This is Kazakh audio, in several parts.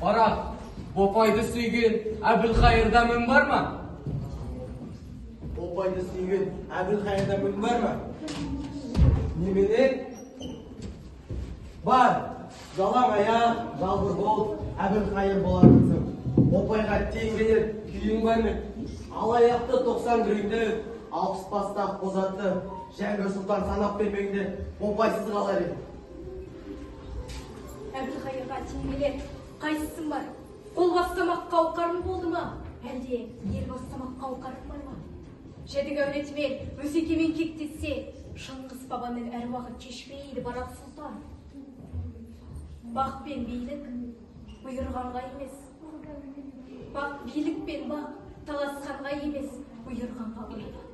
Қарақ, Бопайды сүйген Әбілқайырда мін бар ма? Бопайды сүйген Әбілқайырда мін бар ма? Немене? Бар. Жалаң аяқ, жалбыр бол, Әбілқайыр болатынсың. Бопайға тең келер күйің бар ма? Алаяқты 90 күреңді, 60 бастақ бозатты, Жәңгір Сұлтан санап бермеңді, Бопайсыз қалар еді. Әбілқайырға тең келер қайсысын бар? Қол бастамақ қауқарым болды ма? Әлде ел бастамақ қауқарым бар ма? Жетік әулетімен, Өсекемен кектессе, Шыңғыс бабаның әруағы кешпейді Барақ Сұлтан. Бақ пен билік бұйырғанға емес. Билік пен бақ таласқанға емес, бұйырғанға болады.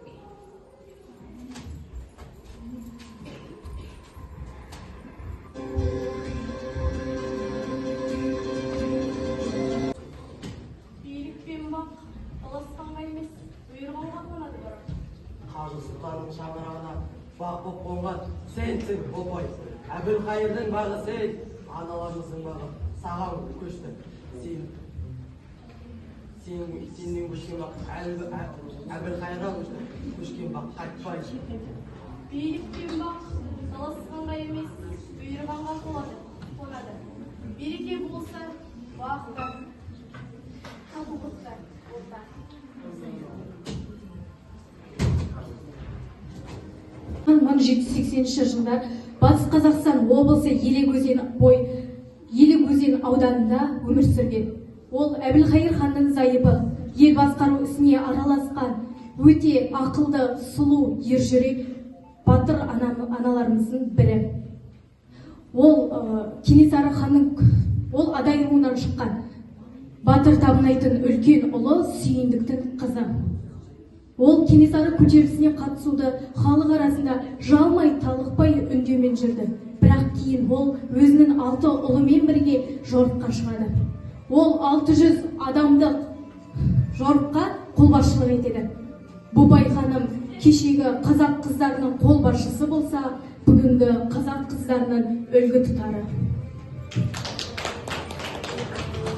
Қажы Сұлтанның шаңырағына бақ боп қонған сенсің, Бопай. Әбілқайырдың бағы сен, аналарымыздың бағы саған көшті. Сенен көшкен бақ Әбілқайырға көшті. Көшкен бақ қайтпайды. Билік пен бақ таласқанға емес, бұйырғанға қонады. Береке болса, бақ бар. Табылдық бар. Мың 1780 жылдар Батыс Қазақстан облысы Елек өзен ауданында өмір сүрген. Ол Әбілқайыр ханның зайыбы, ел басқару ісіне араласқан, өте ақылды, сұлу, ержүрек, батыр аналарымыздың бірі. Ол Кенесары ханның адай руынан шыққан, батыр табынайтын үлкен ұлы Сүйіндіктің қызы. Ол Кенесары көтерілісіне қатысуды халық арасында жалмай талықпай үндеумен жүрді. Бірақ кейін ол өзінің 6 ұлымен бірге жорыққа шығады. Ол 600 адамдық жорыққа қолбасшылық етеді. Бопай ханым кешегі қазақ қыздарының қолбасшысы болса, бүгінгі қазақ қыздарының үлгі тұтары.